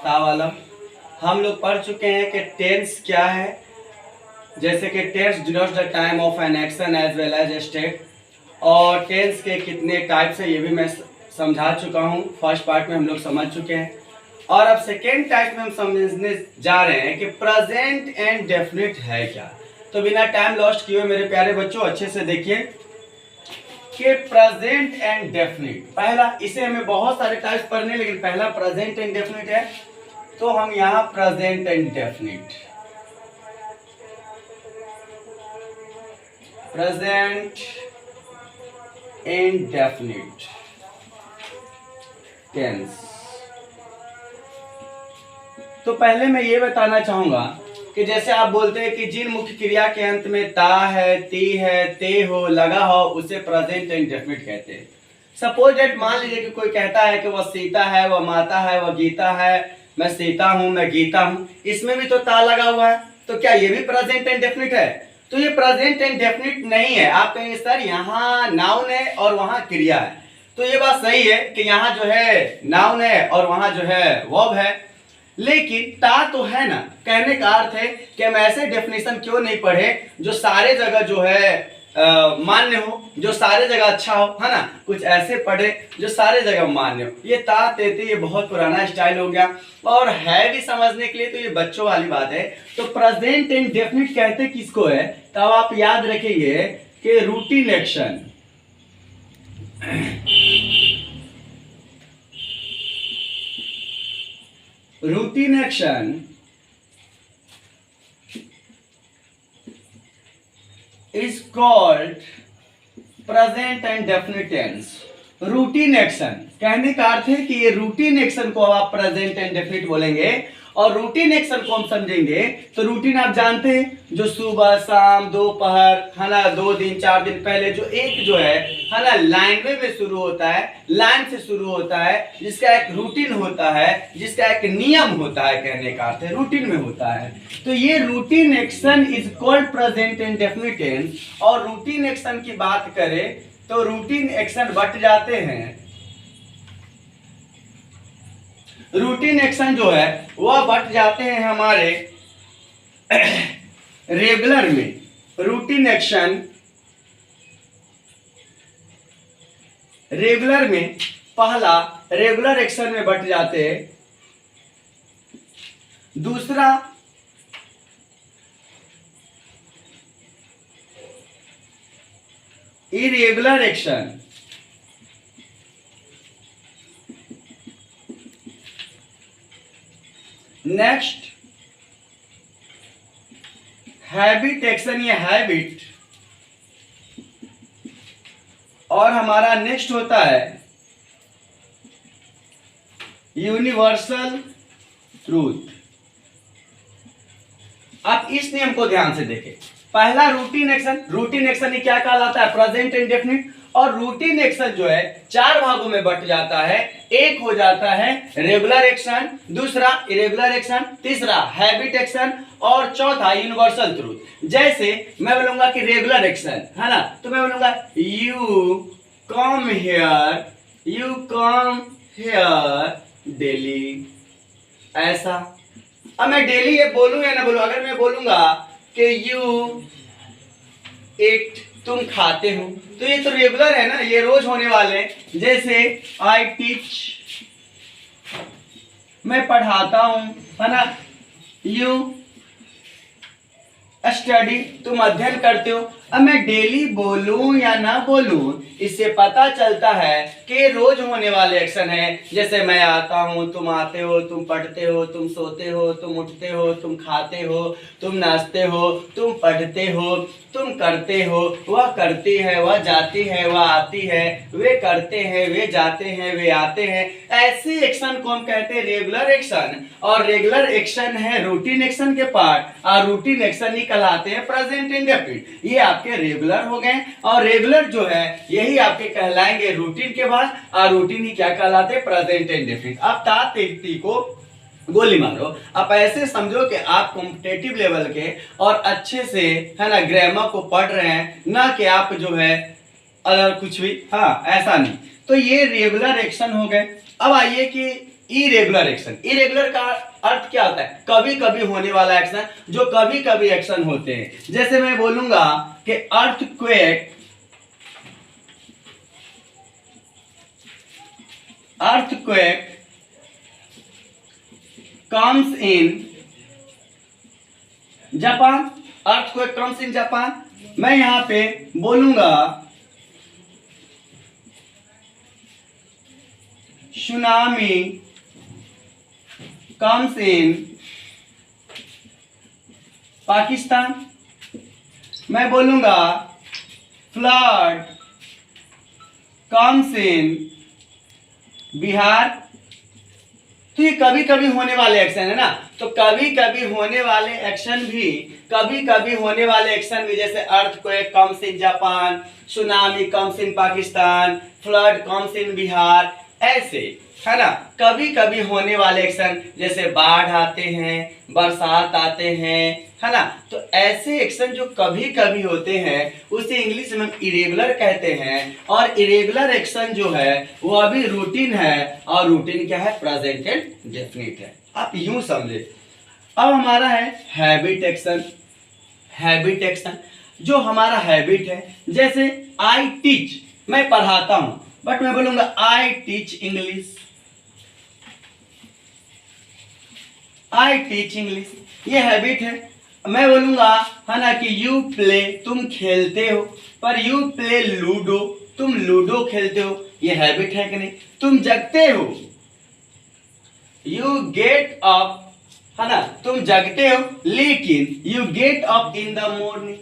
ता वाला। हम लोग पढ़ चुके हैं कि टेंस क्या है, जैसे कि tense denotes the time of an action as well as state, और टेंस के कितने टाइप्स है ये भी मैं समझा चुका हूँ। फर्स्ट पार्ट में हम लोग समझ चुके हैं, और अब सेकेंड टाइप में हम समझने जा रहे हैं कि प्रेजेंट एंड डेफिनिट है क्या। तो बिना टाइम लॉस्ट किए मेरे प्यारे बच्चों अच्छे से देखिए कि प्रेजेंट एंड डेफिनिट, पहला इसे हमें बहुत सारे टाइप्स पढ़ने, लेकिन पहला प्रेजेंट एंड डेफिनिट है। तो हम यहाँ present and definite, present and definite tense. तो पहले मैं ये बताना चाहूंगा कि जैसे आप बोलते हैं कि जिन मुख्य क्रिया के अंत में ता है, ती है, ते हो, लगा हो, उसे प्रेजेंट एंड डेफिनिट कहते हैं। सपोज डेट मान लीजिए कि कोई कहता है कि वह सीता है, वह माता है, वह गीता है, मैं सीता हूं, मैं गीता हूं, इसमें भी तो ता लगा हुआ है, तो क्या ये भी प्रेजेंट एंड डेफिनिट है? तो ये प्रेजेंट एंड डेफिनिट नहीं है। आप कहेंगे सर यहाँ नाउन है और वहां क्रिया है, तो ये बात सही है कि यहाँ जो है नाउन है और वहां जो है वर्ब है, लेकिन ता तो है ना। कहने का अर्थ है कि हम ऐसे डेफिनेशन क्यों नहीं पढ़े जो सारे जगह जो है मान्य हो, जो सारे जगह अच्छा हो, है ना। कुछ ऐसे पढ़े जो सारे जगह मान्य हो। ये ता तेती ये बहुत पुराना स्टाइल हो गया, और है भी समझने के लिए तो ये बच्चों वाली बात है। तो प्रेजेंट एंड डेफिनिट कहते किसको है, तब आप याद रखेंगे कि routine action, routine action is called present and definite tense। Routine action कहने का अर्थ है कि ये रूटीन एक्शन को आप प्रेजेंट एंड डेफिनिट बोलेंगे, और रूटीन एक्शन को हम समझेंगे तो रूटीन आप जानते हैं, जो सुबह शाम दोपहर, है ना, 2 दिन 4 दिन पहले जो एक जो है ना लाइन में शुरू होता है, लाइन से शुरू होता है, जिसका एक रूटीन होता है, जिसका एक नियम होता है, कहने का अर्थ है रूटीन में होता है। तो ये routine action is called present and definite tense. और रूटीन एक्शन की बात करें तो रूटीन एक्शन बट जाते हैं, रूटीन एक्शन जो है वह बट जाते हैं हमारे रेगुलर में। रूटीन एक्शन रेगुलर में, पहला रेगुलर एक्शन में बट जाते हैं, दूसरा irregular action, next habit action या हैबिट, और हमारा नेक्स्ट होता है यूनिवर्सल ट्रूथ। आप इस नियम को ध्यान से देखें। पहला रूटीन एक्शन, रूटीन एक्शन ये क्या कहलाता है, प्रेजेंट एंड डेफिनिट। और रूटीन एक्शन जो है 4 भागों में बट जाता है। एक हो जाता है रेगुलर एक्शन, दूसरा इरेगुलर एक्शन, तीसरा हैबिट एक्शन, और चौथा यूनिवर्सल ट्रूथ। जैसे मैं बोलूंगा कि रेगुलर एक्शन है ना, तो मैं बोलूंगा you come here, you come here daily, ऐसा। अब मैं डेली ये बोलूं या ना बोलूं, अगर मैं बोलूंगा कि यू इट, तुम खाते हो, तो ये तो रेगुलर है ना, ये रोज होने वाले हैं। जैसे आई टीच, मैं पढ़ाता हूं, है ना, यू स्टडी, तुम अध्ययन करते हो। अब मैं डेली बोलूं या ना बोलूं, इससे पता चलता है कि रोज होने वाले एक्शन है। जैसे मैं आता हूं, तुम आते हो, तुम पढ़ते हो, तुम सोते हो, तुम उठते हो, तुम खाते हो, तुम नाचते हो, तुम पढ़ते हो, तुम करते हो, वह करती है, वह जाती है, वह आती है, वे करते हैं, वे जाते हैं, वे आते हैं। ऐसे एक्शन को हम कहते हैं रेगुलर एक्शन, और रेगुलर एक्शन है रूटीन एक्शन के पार्ट, और रूटीन एक्शन ही कहलाते हैं प्रेजेंट इंडेफिनिट। ये आपके रेगुलर हो गए, और रेगुलर जो है यही आपके कहलाएंगे रूटीन के बाद, और रूटीन ही क्या कहलाते हैं, प्रेजेंट इंडेफिनिट। अब ता को गोली मारो। आप ऐसे समझो कि आप कॉम्पिटेटिव लेवल के और अच्छे से, है ना, ग्रामर को पढ़ रहे हैं, ना कि आप जो है अगर कुछ भी, हाँ ऐसा नहीं। तो ये रेगुलर एक्शन हो गए। अब आइए कि इरेगुलर एक्शन। इरेगुलर का अर्थ क्या होता है? कभी कभी होने वाला एक्शन, जो कभी कभी एक्शन होते हैं। जैसे मैं बोलूंगा कि earthquake, earthquake comes in Japan, earthquake comes in Japan. मैं यहां पे बोलूंगा सुनामी comes in पाकिस्तान। मैं बोलूंगा फ्लड comes in बिहार। तो ये कभी कभी होने वाले एक्शन है ना, तो कभी कभी होने वाले एक्शन भी, कभी कभी होने वाले एक्शन भी, जैसे earthquake comes in Japan, tsunami comes in Pakistan, flood comes in Bihar, ऐसे है ना। कभी कभी होने वाले एक्शन जैसे बाढ़ आते हैं, बरसात आते हैं, है ना। तो ऐसे एक्शन जो कभी कभी होते हैं उसे इंग्लिश में हम इरेगुलर कहते हैं। और इरेगुलर एक्शन जो है वो अभी रूटीन है, और रूटीन क्या है? प्रेजेंट इंडेफिनिट है। आप यूं समझे। अब हमारा है हैबिट एक्शन। हैबिट एक्शन जो हमारा हैबिट है, जैसे आई टीच, मैं पढ़ाता हूं, बट मैं बोलूंगा I teach English, I teach English, ये हैबिट है। मैं बोलूंगा है ना कि यू प्ले, तुम खेलते हो, पर यू प्ले लूडो, तुम लूडो खेलते हो, ये हैबिट है कि नहीं? तुम जगते हो, यू गेट अप, है ना, तुम जगते हो, लेकिन you get up in the morning,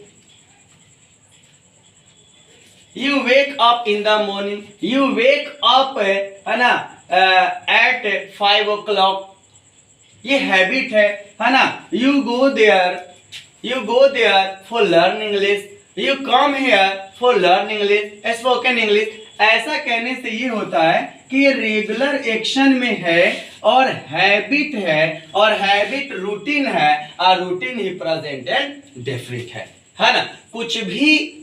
you wake up in the morning, you wake up है ना एट 5 o'clock, ये हैबिट है ना। You go there for learn English, you come here for learn English, spoken English. ऐसा कहने से ये होता है कि ये रेगुलर एक्शन में है और हैबिट है, और हैबिट रूटीन है, और routine he present and definite है ना। कुछ भी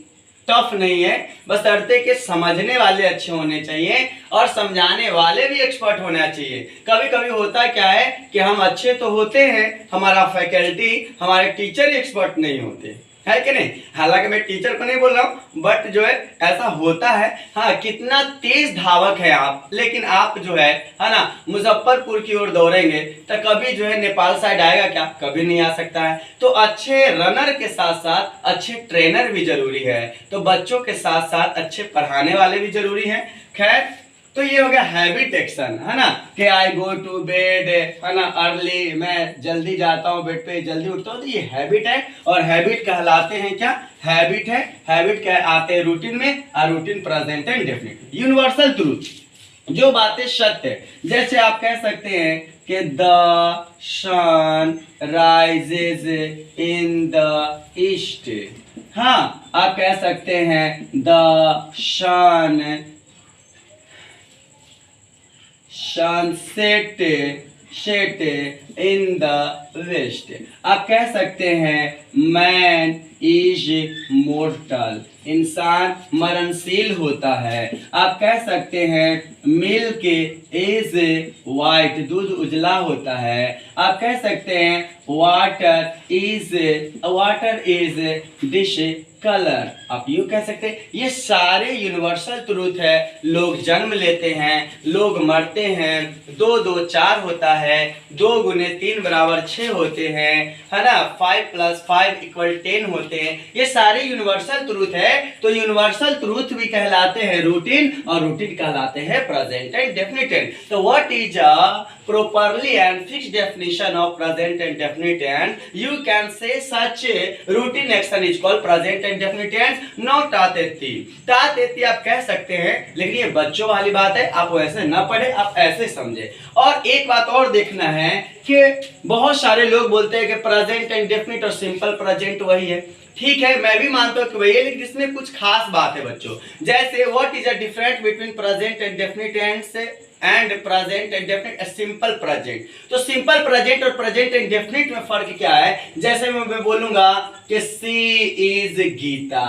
टफ नहीं है, बशर्ते कि समझने वाले अच्छे होने चाहिए और समझाने वाले भी एक्सपर्ट होना चाहिए। कभी कभी होता क्या है कि हम अच्छे तो होते हैं, हमारा फैकल्टी, हमारे टीचर ही एक्सपर्ट नहीं होते, है कि नहीं? हालांकि मैं टीचर को नहीं बोल रहा हूँ, बट जो है ऐसा होता है। हाँ, कितना तेज धावक है आप, लेकिन आप जो है ना मुजफ्फरपुर की ओर दौड़ेंगे तो कभी जो है नेपाल साइड आएगा क्या? कभी नहीं आ सकता है। तो अच्छे रनर के साथ साथ अच्छे ट्रेनर भी जरूरी है, तो बच्चों के साथ साथ अच्छे पढ़ाने वाले भी जरूरी है। खैर, तो ये हो गया हैबिट एक्शन, है ना, कि आई गो टू बेड, है ना, अर्ली, मैं जल्दी जाता हूँ बेड पे, जल्दी उठता हूँ, तो ये हैबिट है। और हैबिट कहलाते हैं क्या? हैबिट है। हैबिट क्या आते हैं रूटीन में, और routine present and definite. Universal truth, जो बातें सत्य है, जैसे आप कह सकते हैं कि the sun rises in the east. हाँ, आप कह सकते हैं the sun sunset set in the west. आप कह सकते हैं मैन इज मोर्टल, इंसान मरणशील होता है। आप कह सकते हैं मिल्क इज वाइट, दूध उजला होता है। आप कह सकते हैं वाटर इज डिश कलर। आप यूं कह सकते हैं। ये सारे यूनिवर्सल ट्रूथ है। लोग जन्म लेते हैं, लोग मरते हैं, 2 2 4 होता है, 2 गुने 3 बराबर 6 होते हैं, है ना, 5 + 5 = 10 होते हैं। ये सारे यूनिवर्सल ट्रूथ है। तो यूनिवर्सल ट्रूथ भी कहलाते हैं रूटीन, और रूटीन कहलाते हैं प्रेजेंट एंड डेफिनिट टेंस। तो what is a properly and fixed definition of present and definite tense? You can say such routine action is called present and definite tense, not तातेती। तातेती आप कह सकते हैं, लेकिन ये बच्चों वाली बात है, आप वैसे ना पढ़े, आप ऐसे समझे। और एक बात और देखना है कि बहुत सारे लोग बोलते हैं कि प्रेजेंट एंड डेफिनिट और सिंपल प्रेजेंट वही है। ठीक है, मैं भी मानता हूँ कि वही है, लेकिन इसमें कुछ खास बात है बच्चों। जैसे what is the difference between present and definite tense and present and definite, simple present. तो सिंपल प्रेजेंट और प्रेजेंट एंड डेफिनिट में फर्क क्या है? जैसे मैं बोलूंगा कि सी इज गीता,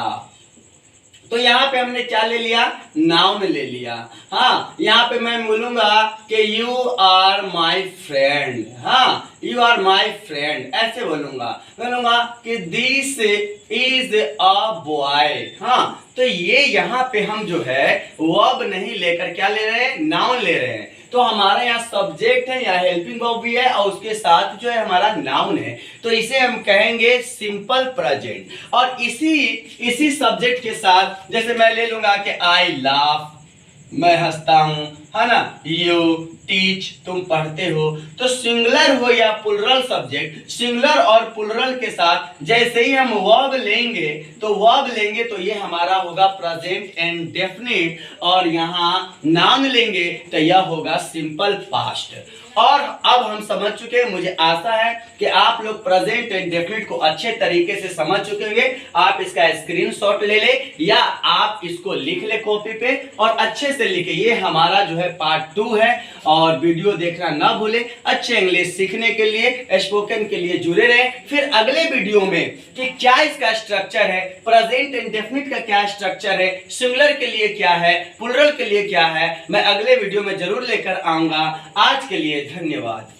तो यहाँ पे हमने क्या ले लिया, नाउन ले लिया। हाँ, यहाँ पे मैं बोलूंगा कि यू आर माई फ्रेंड। हाँ, यू आर माई फ्रेंड ऐसे बोलूंगा कि दिस इज अ बॉय। हाँ, तो ये यहाँ पे हम जो है वर्ब नहीं लेकर क्या ले रहे हैं, नाउन ले रहे हैं। तो हमारा यहाँ सब्जेक्ट है, यहाँ हेल्पिंग वर्ब भी है और उसके साथ जो है हमारा नाउन है, तो इसे हम कहेंगे सिंपल प्रेजेंट। और इसी सब्जेक्ट के साथ जैसे मैं ले लूंगा कि आई लाफ, मैं हंसता हूं, है ना, यू टीच, तुम पढ़ते हो। तो सिंगुलर हो या प्लुरल सब्जेक्ट, सिंगुलर और प्लुरल के साथ जैसे ही हम वर्ब लेंगे तो ये हमारा होगा प्रेजेंट इंडेफिनिट, और यहाँ नाउन लेंगे तो यह होगा सिंपल पास्ट। और अब हम समझ चुके हैं, मुझे आशा है कि आप लोग प्रेजेंट इंडेफिनिट को अच्छे तरीके से समझ चुके होंगे। आप इसका स्क्रीनशॉट ले ले या आप इसको लिख ले कॉपी पे और अच्छे से लिखे। ये हमारा जो है पार्ट 2 है, और वीडियो देखना ना भूले। अच्छे इंग्लिश सीखने के लिए, स्पोकन के लिए जुड़े रहे। फिर अगले वीडियो में कि क्या इसका स्ट्रक्चर है, प्रेजेंट इंडेफिनिट का क्या स्ट्रक्चर है, सिंगुलर के लिए क्या है, प्लुरल के लिए क्या है, मैं अगले वीडियो में जरूर लेकर आऊंगा। आज के लिए धन्यवाद।